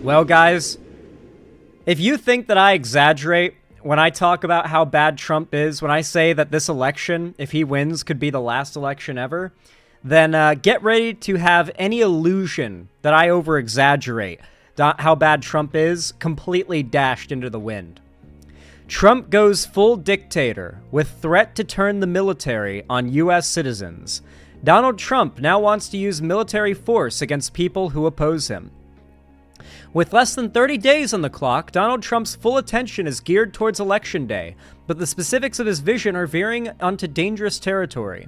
Well, guys, if you think that I exaggerate when I talk about how bad Trump is, when I say that this election, if he wins, could be the last election ever, then get ready to have any illusion that I over-exaggerate how bad Trump is completely dashed into the wind. Trump goes full dictator with threat to turn the military on U.S. citizens. Donald Trump now wants to use military force against people who oppose him. With less than 30 days on the clock, Donald Trump's full attention is geared towards Election Day, but the specifics of his vision are veering onto dangerous territory.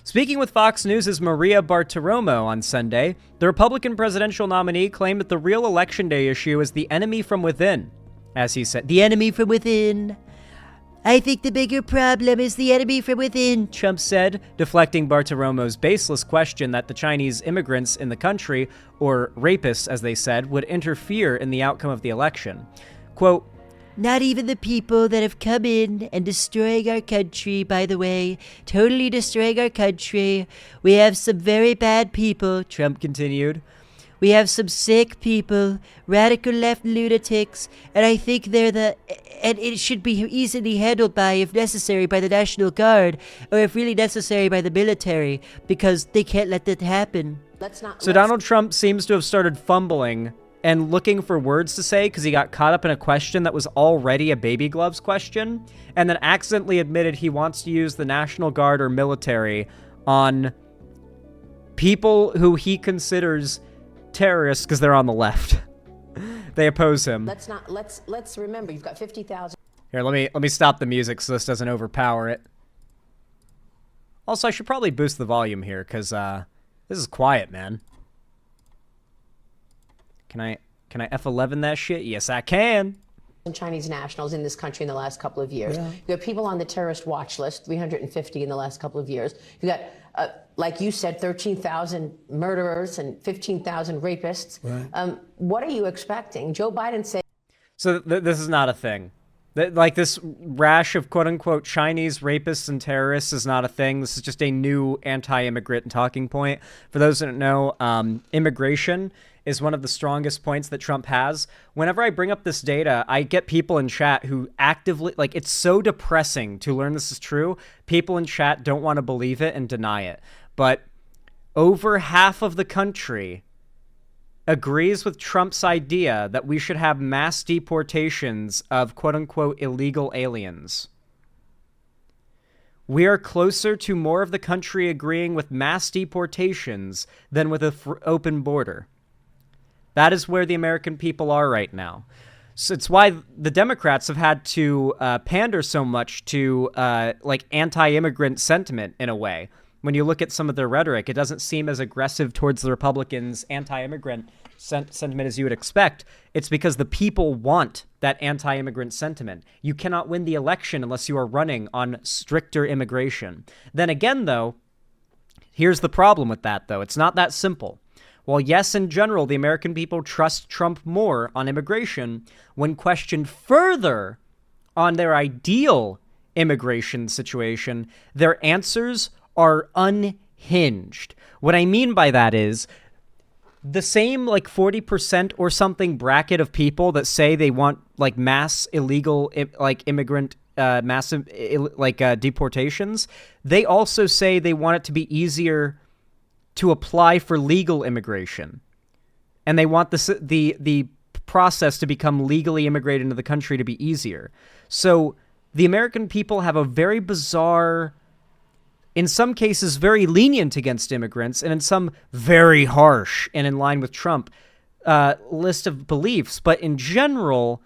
Speaking with Fox News' Maria Bartiromo on Sunday, the Republican presidential nominee claimed that the real Election Day issue is the enemy from within. As he said, "The enemy from within. I think the bigger problem is the enemy from within," Trump said, deflecting Bartiromo's baseless question that the Chinese immigrants in the country, or rapists as they said, would interfere in the outcome of the election. Quote, "Not even the people that have come in and destroying our country, by the way, totally destroying our country. We have some very bad people," Trump continued. "We have some sick people, radical left lunatics, and I think and it should be easily handled by, if necessary, by the National Guard, or if really necessary, by the military, because they can't let that happen." So Donald Trump seems to have started fumbling and looking for words to say because he got caught up in a question that was already a baby gloves question, and then accidentally admitted he wants to use the National Guard or military on people who he considers terrorists because they're on the left. They oppose him. Let's remember, you've got 50,000. Here, let me stop the music so this doesn't overpower it. Also, I should probably boost the volume here because this is quiet, man. Can I F11 that shit? Yes, I can. Chinese nationals in this country in the last couple of years. Yeah. You have people on the terrorist watch list, 350 in the last couple of years. You got, like you said, 13,000 murderers and 15,000 rapists. Right. What are you expecting? Joe Biden said. So this is not a thing. Like this rash of quote-unquote Chinese rapists and terrorists is not a thing. This is just a new anti-immigrant talking point. For those that don't know, immigration is one of the strongest points that Trump has. Whenever I bring up this data, I get people in chat who actively, like, it's so depressing to learn this is true. People in chat don't want to believe it and deny it. But over half of the country agrees with Trump's idea that we should have mass deportations of quote-unquote illegal aliens. We are closer to more of the country agreeing with mass deportations than with an open border. That is where the American people are right now. So it's why the Democrats have had to pander so much to like anti-immigrant sentiment in a way. When you look at some of their rhetoric, it doesn't seem as aggressive towards the Republicans' anti-immigrant sentiment as you would expect. It's because the people want that anti-immigrant sentiment. You cannot win the election unless you are running on stricter immigration. Then again, though, here's the problem with that, though. It's not that simple. While yes, in general, the American people trust Trump more on immigration, when questioned further on their ideal immigration situation, their answers are unhinged. What I mean by that is the same like 40% or something bracket of people that say they want like mass illegal like immigrant massive like deportations, they also say they want it to be easier to apply for legal immigration. And they want the process to become legally immigrated into the country to be easier. So the American people have a very bizarre, in some cases very lenient against immigrants, and in some very harsh and in line with Trump list of beliefs. But in general,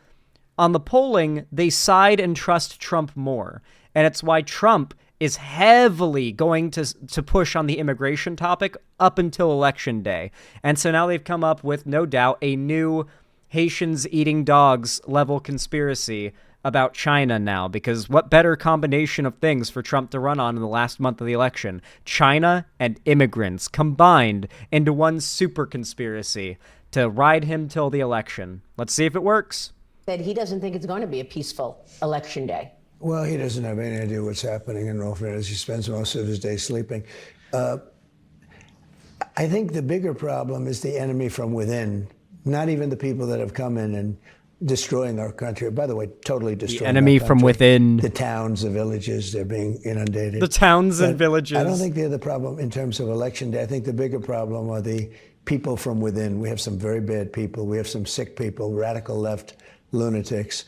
on the polling, they side and trust Trump more. And it's why Trump is heavily going to push on the immigration topic up until Election Day. And so now they've come up with, no doubt, a new Haitians eating dogs level conspiracy about China now, because what better combination of things for Trump to run on in the last month of the election? China and immigrants combined into one super conspiracy to ride him till the election. Let's see if it works. Said he doesn't think it's going to be a peaceful Election Day. Well, he doesn't have any idea what's happening in all fairness. He spends most of his day sleeping. I think the bigger problem is the enemy from within, not even the people that have come in and destroying our country. By the way, totally destroying the enemy our from country. within. The towns, the villages, they're being inundated. The towns and villages. I don't think they're the problem in terms of election day. I think the bigger problem are the people from within. We have some very bad people. We have some sick people, radical left lunatics.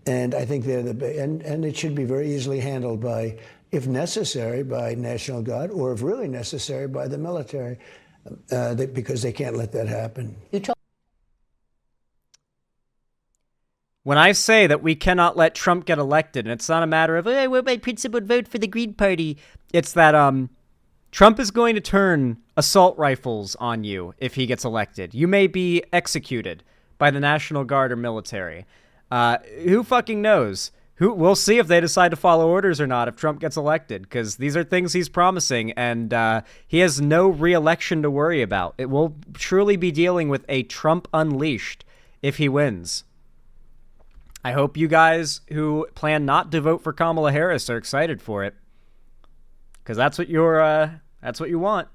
And I think they're and it should be very easily handled by, if necessary, by National Guard, or if really necessary, by the military, because they can't let that happen. When I say that we cannot let Trump get elected, and it's not a matter of, hey, well, my principled vote for the Green Party, it's that Trump is going to turn assault rifles on you if he gets elected. You may be executed by the National Guard or military. Who fucking knows? We'll see if they decide to follow orders or not if Trump gets elected, because these are things he's promising, and he has no re-election to worry about. It will truly be dealing with a Trump unleashed if he wins. I hope you guys who plan not to vote for Kamala Harris are excited for it, because that's what you want.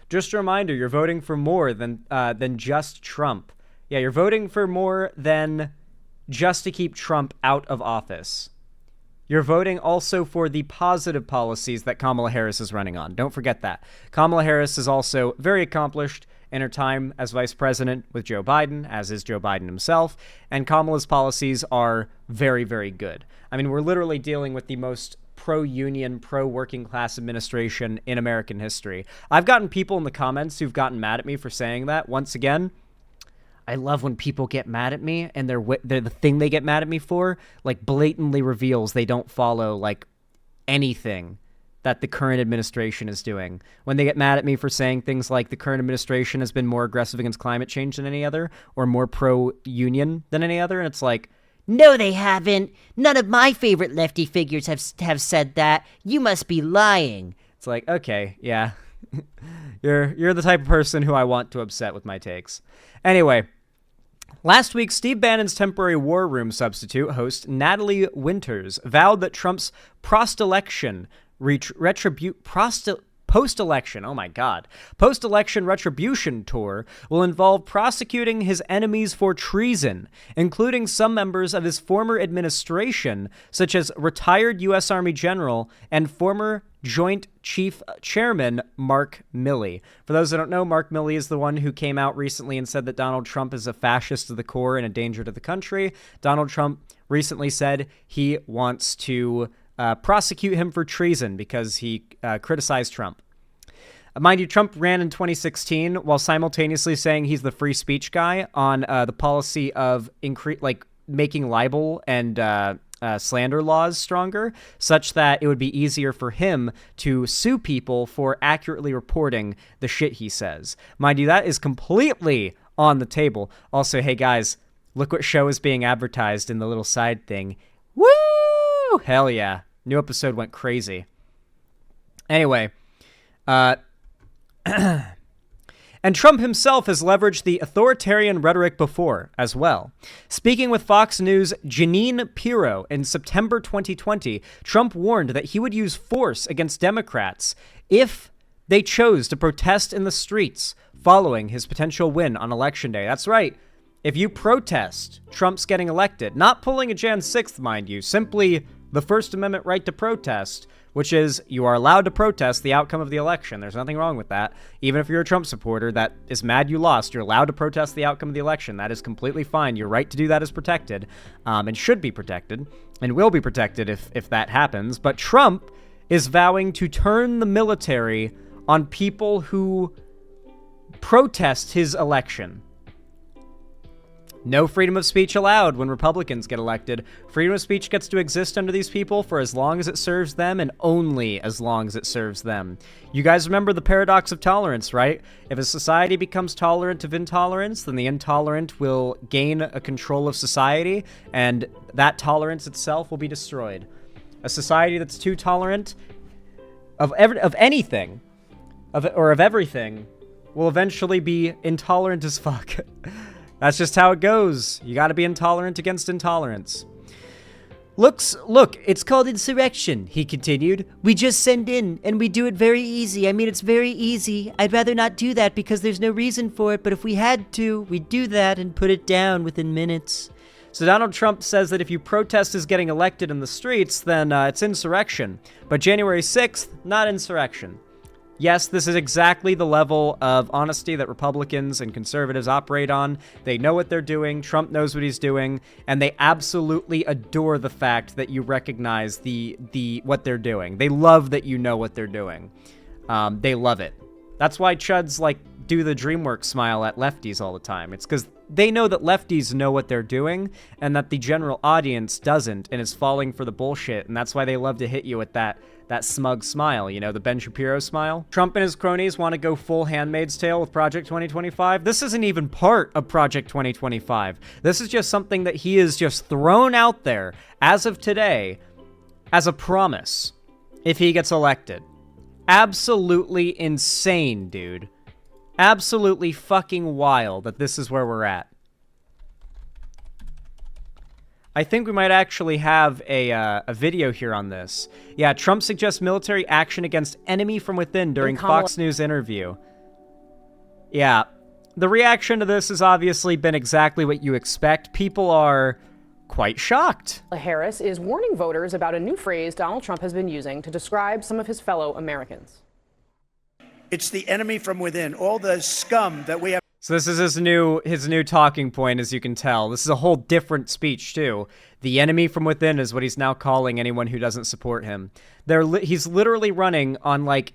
Just a reminder, you're voting for more than just Trump. Yeah, you're voting for more than just to keep Trump out of office. You're voting also for the positive policies that Kamala Harris is running on. Don't forget that. Kamala Harris is also very accomplished in her time as vice president with Joe Biden, as is Joe Biden himself, and Kamala's policies are very, very good. I mean, we're literally dealing with the most pro-union, pro-working class administration in American history. I've gotten people in the comments who've gotten mad at me for saying that. Once again, I love when people get mad at me, and they're the thing they get mad at me for, like, blatantly reveals they don't follow, like, anything that the current administration is doing. When they get mad at me for saying things like the current administration has been more aggressive against climate change than any other, or more pro-union than any other, and it's like, no, they haven't. None of my favorite lefty figures have said that. You must be lying. It's like, okay, yeah. You're the type of person who I want to upset with my takes. Anyway, last week, Steve Bannon's temporary War Room substitute host, Natalie Winters, vowed that Trump's post-election retribution tour will involve prosecuting his enemies for treason, including some members of his former administration, such as retired U.S. Army General and former Joint Chief Chairman Mark Milley. For those that don't know, Mark Milley is the one who came out recently and said that Donald Trump is a fascist to the core and a danger to the country. Donald Trump recently said he wants to prosecute him for treason because he criticized Trump. Mind you, Trump ran in 2016 while simultaneously saying he's the free speech guy on the policy of making libel and slander laws stronger, such that it would be easier for him to sue people for accurately reporting the shit he says. Mind you, that is completely on the table. Also, hey guys, look what show is being advertised in the little side thing. Woo! Hell yeah. New episode went crazy. Anyway, and Trump himself has leveraged the authoritarian rhetoric before as well. Speaking with Fox News' Jeanine Pirro in September 2020, Trump warned that he would use force against Democrats if they chose to protest in the streets following his potential win on Election Day. That's right. If you protest Trump's getting elected, not pulling a Jan 6th, mind you, simply the First Amendment right to protest, which is you are allowed to protest the outcome of the election. There's nothing wrong with that. Even if you're a Trump supporter that is mad you lost, you're allowed to protest the outcome of the election. That is completely fine. Your right to do that is protected, and should be protected, and will be protected if that happens. But Trump is vowing to turn the military on people who protest his election. No freedom of speech allowed when Republicans get elected. Freedom of speech gets to exist under these people for as long as it serves them and only as long as it serves them. You guys remember the paradox of tolerance, right? If a society becomes tolerant of intolerance, then the intolerant will gain a control of society, and that tolerance itself will be destroyed. A society that's too tolerant of anything, of everything, will eventually be intolerant as fuck. That's just how it goes. You got to be intolerant against intolerance. Look, it's called insurrection, he continued. We just send in, and we do it very easy. I mean, it's very easy. I'd rather not do that because there's no reason for it, but if we had to, we'd do that and put it down within minutes. So Donald Trump says that if you protest is getting elected in the streets, then it's insurrection. But January 6th, not insurrection. Yes, this is exactly the level of honesty that Republicans and conservatives operate on. They know what they're doing. Trump knows what he's doing, and they absolutely adore the fact that you recognize what they're doing. They love that you know what they're doing. They love it. That's why chuds like do the DreamWorks smile at lefties all the time. It's because they know that lefties know what they're doing and that the general audience doesn't and is falling for the bullshit, and that's why they love to hit you with that smug smile, you know, the Ben Shapiro smile. Trump and his cronies want to go full Handmaid's Tale with Project 2025. This isn't even part of Project 2025. This is just something that he has just thrown out there as of today as a promise if he gets elected. Absolutely insane, dude. Absolutely fucking wild that this is where we're at. I think we might actually have a video here on this. Yeah, Trump suggests military action against enemy from within during Fox News interview. Yeah, the reaction to this has obviously been exactly what you expect. People are quite shocked. Harris is warning voters about a new phrase Donald Trump has been using to describe some of his fellow Americans. It's the enemy from within, all the scum that we have. So this is his new talking point, as you can tell. This is a whole different speech, too. The enemy from within is what he's now calling anyone who doesn't support him. He's literally running on, like,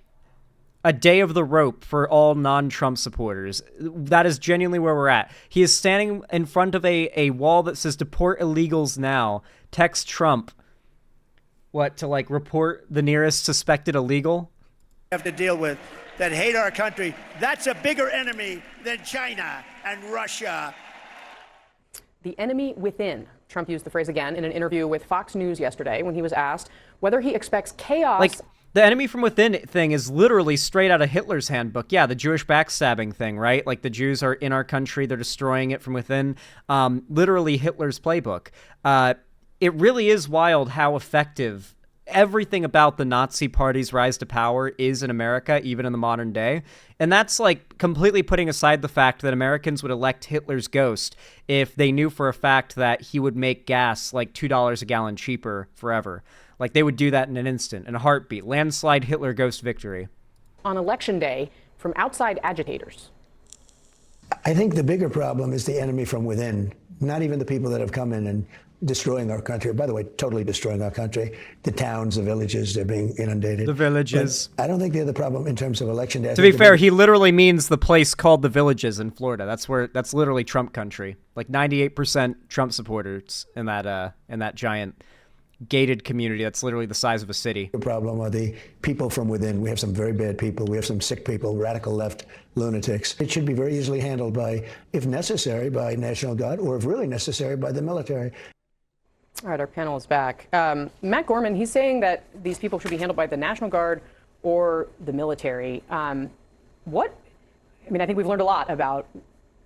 a day of the rope for all non-Trump supporters. That is genuinely where we're at. He is standing in front of a wall that says, deport illegals now. Text Trump. What, to, like, report the nearest suspected illegal? Have to deal with that hate our country. That's a bigger enemy than China and Russia. The enemy within. Trump used the phrase again in an interview with Fox News yesterday when he was asked whether he expects chaos. Like, the enemy from within thing is literally straight out of Hitler's handbook. Yeah, the Jewish backstabbing thing, right? Like, the Jews are in our country, they're destroying it from within. Literally Hitler's playbook. It really is wild how effective everything about the Nazi Party's rise to power is in America, even in the modern day. And that's like completely putting aside the fact that Americans would elect Hitler's ghost if they knew for a fact that he would make gas like $2 a gallon cheaper forever. Like, they would do that in an instant, in a heartbeat. Landslide Hitler ghost victory. On election day from outside agitators. I think the bigger problem is the enemy from within, not even the people that have come in and destroying our country. By the way, totally destroying our country. The towns, the villages, they're being inundated. The villages. But I don't think they're the problem in terms of election day. To be fair, he literally means the place called the Villages in Florida. That's literally Trump country. Like 98% Trump supporters in that giant gated community that's literally the size of a city. The problem are the people from within. We have some very bad people. We have some sick people, radical left lunatics. It should be very easily handled by, if necessary, by National Guard, or if really necessary, by the military. All right, our panel is back. Matt Gorman, he's saying that these people should be handled by the National Guard or the military. I think we've learned a lot about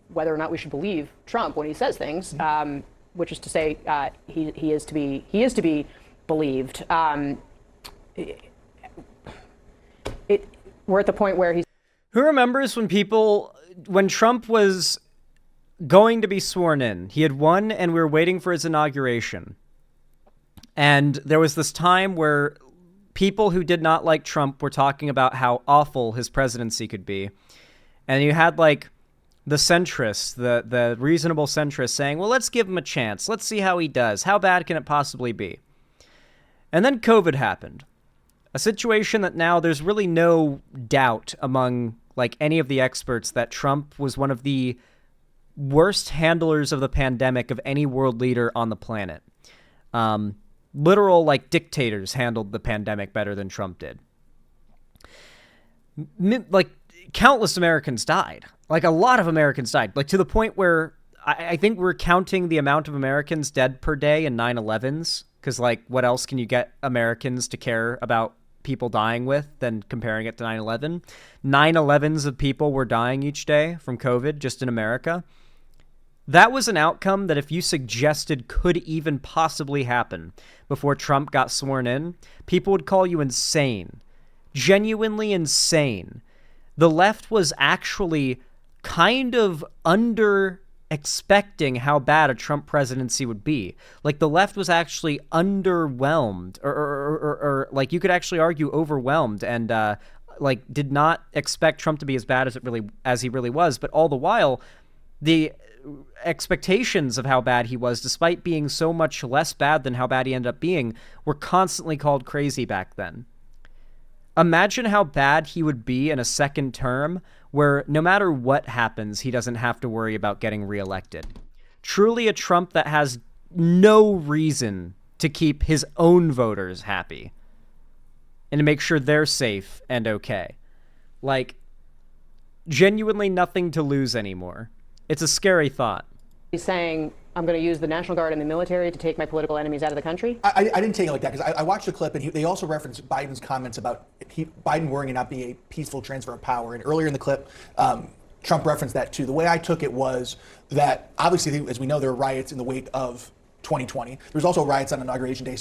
whether or not we should believe Trump when he says things, which is to say he is to be believed. We're at the point where he's. Who remembers when Trump was going to be sworn in? He had won, and we were waiting for his inauguration. And there was this time where people who did not like Trump were talking about how awful his presidency could be. And you had, like, the centrists, the reasonable centrists saying, well, let's give him a chance. Let's see how he does. How bad can it possibly be? And then COVID happened. A situation that now there's really no doubt among, like, any of the experts that Trump was one of the worst handlers of the pandemic of any world leader on the planet. Literal, like, dictators handled the pandemic better than Trump did. Like, countless Americans died. Like, a lot of Americans died. Like, to the point where I think we're counting the amount of Americans dead per day in 9/11s. Because, like, what else can you get Americans to care about people dying with than comparing it to 9/11? 9/11s of people were dying each day from COVID just in America. That was an outcome that if you suggested could even possibly happen before Trump got sworn in, people would call you insane. Genuinely insane. The left was actually kind of expecting how bad a Trump presidency would be. Like, the left was actually underwhelmed, or like, you could actually argue overwhelmed, and like, did not expect Trump to be as bad as he really was. But all the while, the expectations of how bad he was, despite being so much less bad than how bad he ended up being, were constantly called crazy back then. Imagine how bad he would be in a second term where no matter what happens, he doesn't have to worry about getting reelected. Truly a Trump that has no reason to keep his own voters happy and to make sure they're safe and okay. Like, genuinely nothing to lose anymore. It's a scary thought. He's saying, I'm going to use the National Guard and the military to take my political enemies out of the country? I didn't take it like that, because I watched the clip, and they also referenced Biden's comments about Biden worrying it not being a peaceful transfer of power. And earlier in the clip, Trump referenced that too. The way I took it was that, obviously, as we know, there are riots in the wake of 2020. There's also riots on Inauguration Day,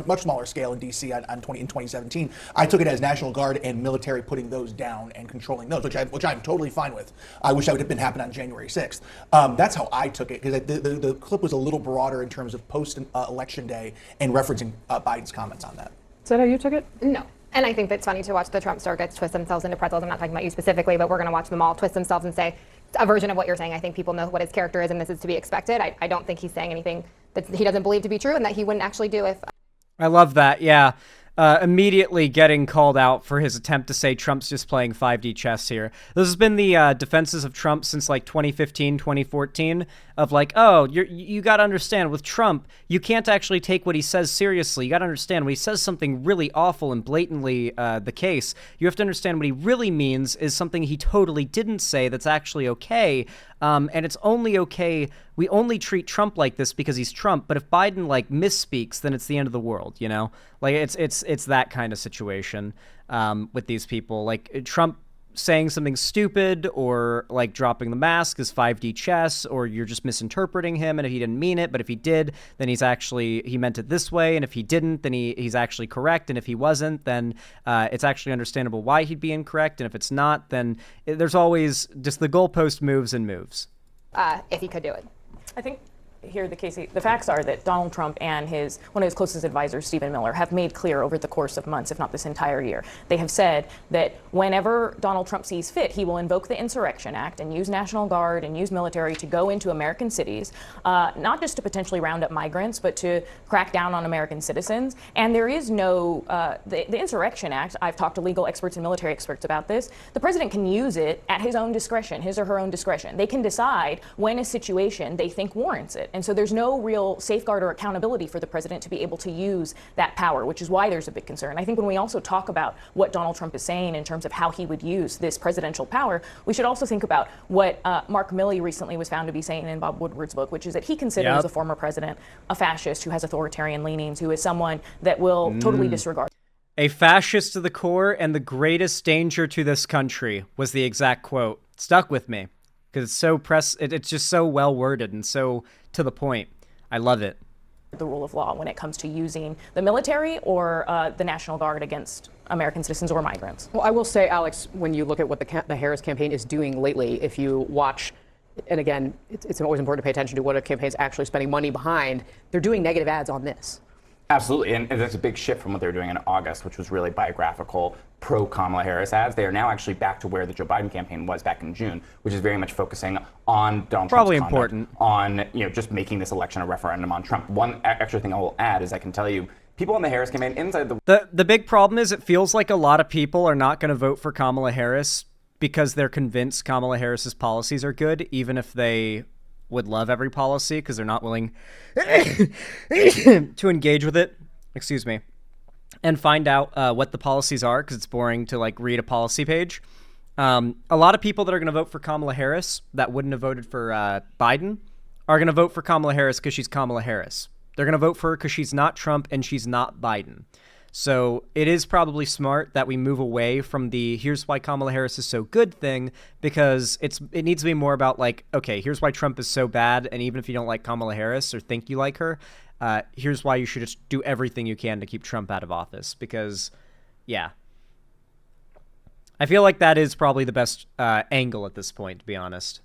much smaller scale in D.C. in 2017. I took it as National Guard and military putting those down and controlling those, which I'm totally fine with. I wish that would have been happening on January 6th. That's how I took it, because the clip was a little broader in terms of post-election day and referencing Biden's comments on that. Is that how you took it? No. And I think that's funny to watch the Trump surrogates twist themselves into pretzels. I'm not talking about you specifically, but we're going to watch them all twist themselves and say a version of what you're saying. I think people know what his character is, and this is to be expected. I don't think he's saying anything that he doesn't believe to be true and that he wouldn't actually do if... I love that, yeah. Immediately getting called out for his attempt to say Trump's just playing 5D chess here. This has been the defenses of Trump since like 2015, 2014, of like, oh, you got to understand, with Trump, you can't actually take what he says seriously. You got to understand, when he says something really awful and blatantly the case, you have to understand what he really means is something he totally didn't say that's actually okay. And it's only okay, we only treat Trump like this because he's Trump, but if Biden, like, misspeaks, then it's the end of the world, you know? Like, it's that kind of situation with these people. Like, Trump saying something stupid or, like, dropping the mask is 5D chess, or you're just misinterpreting him, and if he didn't mean it, but if he did, then he meant it this way, and if he didn't, then he's actually correct, and if he wasn't, then it's actually understandable why he'd be incorrect, and if it's not, then there's always just the goalpost moves and moves. If he could do it. I think here the facts are that Donald Trump and one of his closest advisors, Stephen Miller, have made clear over the course of months, if not this entire year, they have said that whenever Donald Trump sees fit, he will invoke the Insurrection Act and use National Guard and use military to go into American cities, not just to potentially round up migrants, but to crack down on American citizens. And there is no, the Insurrection Act, I've talked to legal experts and military experts about this, the president can use it at his own discretion, his or her own discretion. They can decide when a situation they think warrants it. And so there's no real safeguard or accountability for the president to be able to use that power, which is why there's a big concern. I think when we also talk about what Donald Trump is saying in terms of how he would use this presidential power, we should also think about what Mark Milley recently was found to be saying in Bob Woodward's book, which is that he considers a former president a fascist who has authoritarian leanings, who is someone that will totally disregard. A fascist to the core and the greatest danger to this country was the exact quote. It stuck with me because it's just so well worded and so to the point. I love it. The rule of law when it comes to using the military or the National Guard against American citizens or migrants. Well, I will say, Alex, when you look at what the Harris campaign is doing lately, if you watch, and again, it's always important to pay attention to what a campaign is actually spending money behind, they're doing negative ads on this. Absolutely, and that's a big shift from what they were doing in August, which was really biographical, pro-Kamala Harris ads. They are now actually back to where the Joe Biden campaign was back in June, which is very much focusing on Donald Probably Trump's important. on just making this election a referendum on Trump. One extra thing I will add is I can tell you, people in the Harris campaign inside the big problem is it feels like a lot of people are not going to vote for Kamala Harris because they're convinced Kamala Harris's policies are good, even if they would love every policy because they're not willing to engage with it, excuse me, and find out what the policies are because it's boring to like read a policy page. A lot of people that are going to vote for Kamala Harris that wouldn't have voted for Biden are going to vote for Kamala Harris because she's Kamala Harris. They're going to vote for her because she's not Trump and she's not Biden. So it is probably smart that we move away from the here's why Kamala Harris is so good thing, because it needs to be more about like, okay, here's why Trump is so bad, and even if you don't like Kamala Harris or think you like her, here's why you should just do everything you can to keep Trump out of office. Because, yeah, I feel like that is probably the best angle at this point, to be honest.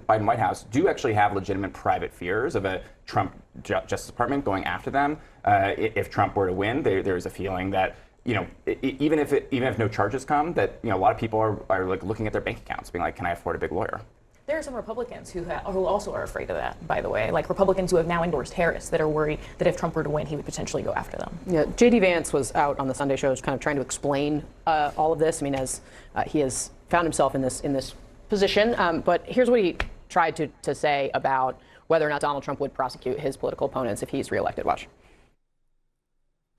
Biden White House do actually have legitimate private fears of a Trump Justice Department going after them. If Trump were to win, there's a feeling that, you know, even if no charges come, that, you know, a lot of people are like looking at their bank accounts, being like, can I afford a big lawyer? There are some Republicans who also are afraid of that, by the way, like Republicans who have now endorsed Harris that are worried that if Trump were to win, he would potentially go after them. Yeah, J.D. Vance was out on the Sunday shows kind of trying to explain all of this. I mean, as he has found himself in this position. But here's what he tried to say about whether or not Donald Trump would prosecute his political opponents if he's reelected. Watch.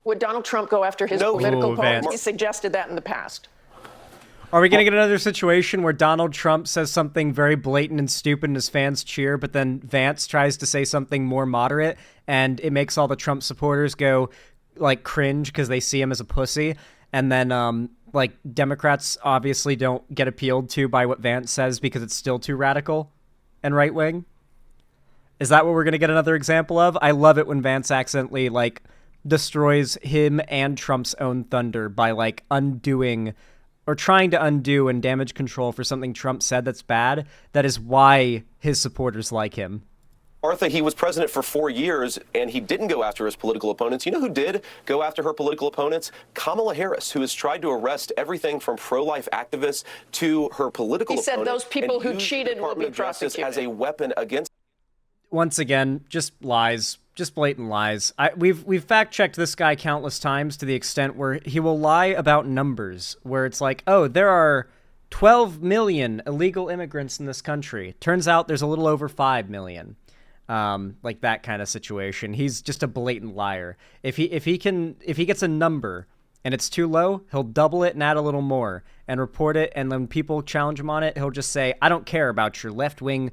Would Donald Trump go after his political opponents? He suggested that in the past. Are we going to get another situation where Donald Trump says something very blatant and stupid and his fans cheer, but then Vance tries to say something more moderate and it makes all the Trump supporters go like cringe because they see him as a pussy, and then like Democrats obviously don't get appealed to by what Vance says because it's still too radical and right wing? Is that what we're going to get another example of? I love it when Vance accidentally like destroys him and Trump's own thunder by like undoing or trying to undo and damage control for something Trump said that's bad. That is why his supporters like him. Martha, he was president for 4 years, and he didn't go after his political opponents. You know who did go after her political opponents? Kamala Harris, who has tried to arrest everything from pro-life activists to her political opponents. He said those people who cheated will be prosecuted as a weapon against. Once again, just lies, just blatant lies. We've fact-checked this guy countless times to the extent where he will lie about numbers, where it's like, oh, there are 12 million illegal immigrants in this country. Turns out there's a little over 5 million. Like that kind of situation. He's just a blatant liar. If he gets a number and it's too low, he'll double it and add a little more and report it. And when people challenge him on it, he'll just say, I don't care about your left-wing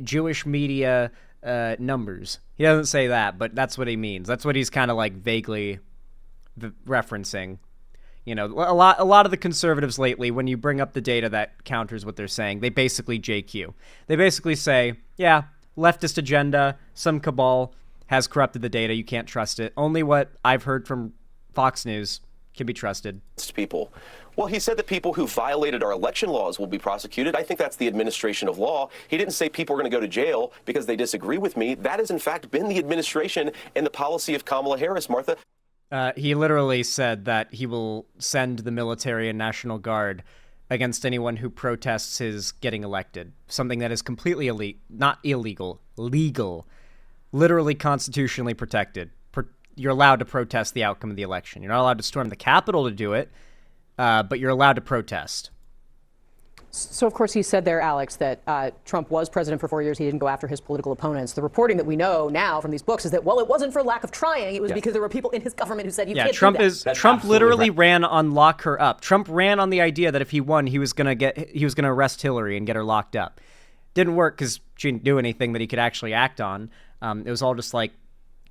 Jewish media numbers. He doesn't say that, but that's what he means. That's what he's kind of like vaguely referencing. You know, a lot of the conservatives lately, when you bring up the data that counters what they're saying, they basically JQ. They basically say, yeah, leftist agenda, some cabal has corrupted the data. You can't trust it. Only what I've heard from Fox News can be trusted. People. Well, he said that people who violated our election laws will be prosecuted. I think that's the administration of law. He didn't say people are going to go to jail because they disagree with me. That has, in fact, been the administration and the policy of Kamala Harris, Martha. He literally said that he will send the military and National Guard against anyone who protests his getting elected. Something that is completely not illegal, legal, literally constitutionally protected. You're allowed to protest the outcome of the election. You're not allowed to storm the Capitol to do it, but you're allowed to protest. So, of course, he said there, Alex, that Trump was president for 4 years. He didn't go after his political opponents. The reporting that we know now from these books is that, well, it wasn't for lack of trying. It was because there were people in his government who said, you can't do that. Trump literally ran on lock her up. Trump ran on the idea that if he won, he was going to arrest Hillary and get her locked up. Didn't work because she didn't do anything that he could actually act on. It was all just like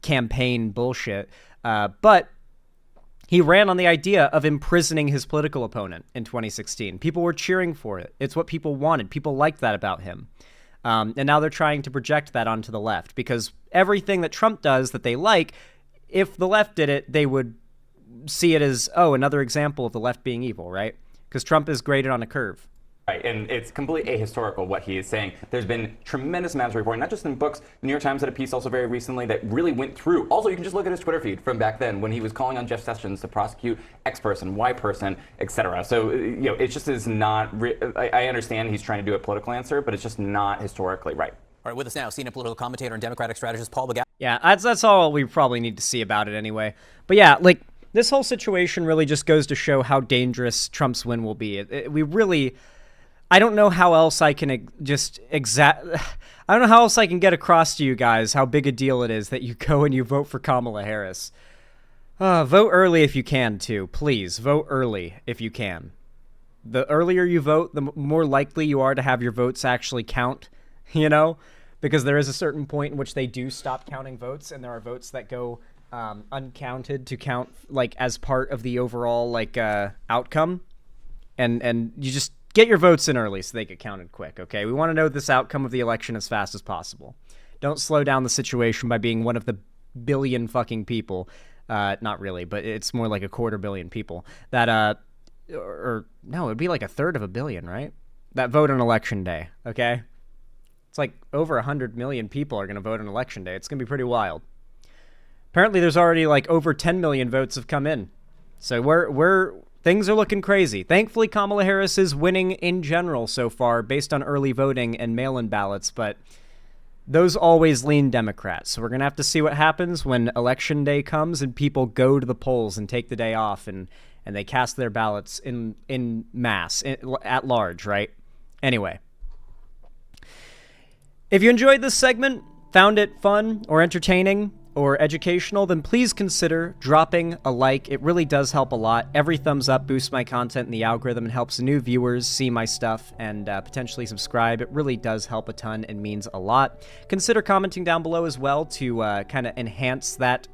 campaign bullshit. But he ran on the idea of imprisoning his political opponent in 2016. People were cheering for it. It's what people wanted. People liked that about him. And now they're trying to project that onto the left because everything that Trump does that they like, if the left did it, they would see it as, oh, another example of the left being evil, right? Because Trump is graded on a curve. Right, and it's completely ahistorical what he is saying. There's been tremendous amounts of reporting, not just in books. The New York Times had a piece also very recently that really went through. Also, you can just look at his Twitter feed from back then when he was calling on Jeff Sessions to prosecute X person, Y person, etc. So, you know, it just is not. I understand he's trying to do a political answer, but it's just not historically right. All right, with us now, senior political commentator and Democratic strategist Paul Begay. Yeah, that's all we probably need to see about it anyway. But yeah, like this whole situation really just goes to show how dangerous Trump's win will be. I don't know how else I can I don't know how else I can get across to you guys how big a deal it is that you go and you vote for Kamala Harris. Vote early if you can, too. Please, vote early if you can. The earlier you vote, the more likely you are to have your votes actually count, you know? Because there is a certain point in which they do stop counting votes, and there are votes that go uncounted to count like as part of the overall like outcome, and you just get your votes in early so they get counted quick. Okay, we want to know this outcome of the election as fast as possible. Don't slow down the situation by being one of the billion fucking people, not really, but it's more like a 250 million people that or no, it'd be like 1/3 of a billion, right? That vote on election day. Okay, it's like over 100 million people are going to vote on election day. It's going to be pretty wild. Apparently, there's already like over 10 million votes have come in, so things are looking crazy. Thankfully, Kamala Harris is winning in general so far based on early voting and mail-in ballots, but those always lean Democrat. So we're going to have to see what happens when election day comes and people go to the polls and take the day off and they cast their ballots in mass, at large, right? Anyway. If you enjoyed this segment, found it fun or entertaining or educational, then please consider dropping a like. It really does help a lot. Every thumbs up boosts my content in the algorithm and helps new viewers see my stuff and potentially subscribe. It really does help a ton and means a lot. Consider commenting down below as well to kind of enhance that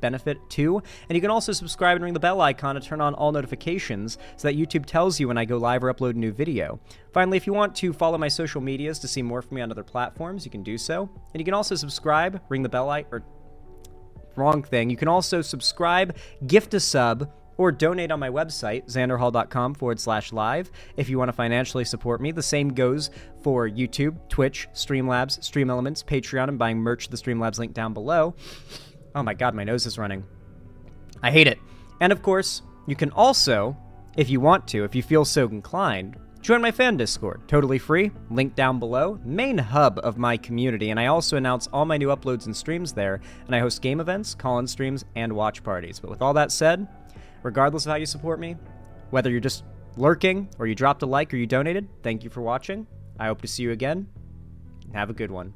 benefit too. And you can also subscribe and ring the bell icon to turn on all notifications so that YouTube tells you when I go live or upload a new video. Finally, if you want to follow my social medias to see more from me on other platforms, you can do so. And you can also subscribe, ring the bell icon, wrong thing. You can also subscribe, gift a sub, or donate on my website, xanderhall.com/live, if you want to financially support me. The same goes for YouTube, Twitch, Streamlabs, Stream Elements, Patreon, and buying merch, the Streamlabs link down below. Oh my god, my nose is running. I hate it. And of course, you can also, if you want to, if you feel so inclined, join my fan Discord, totally free, link down below, main hub of my community, and I also announce all my new uploads and streams there, and I host game events, call-in streams, and watch parties. But with all that said, regardless of how you support me, whether you're just lurking, or you dropped a like, or you donated, thank you for watching. I hope to see you again. Have a good one.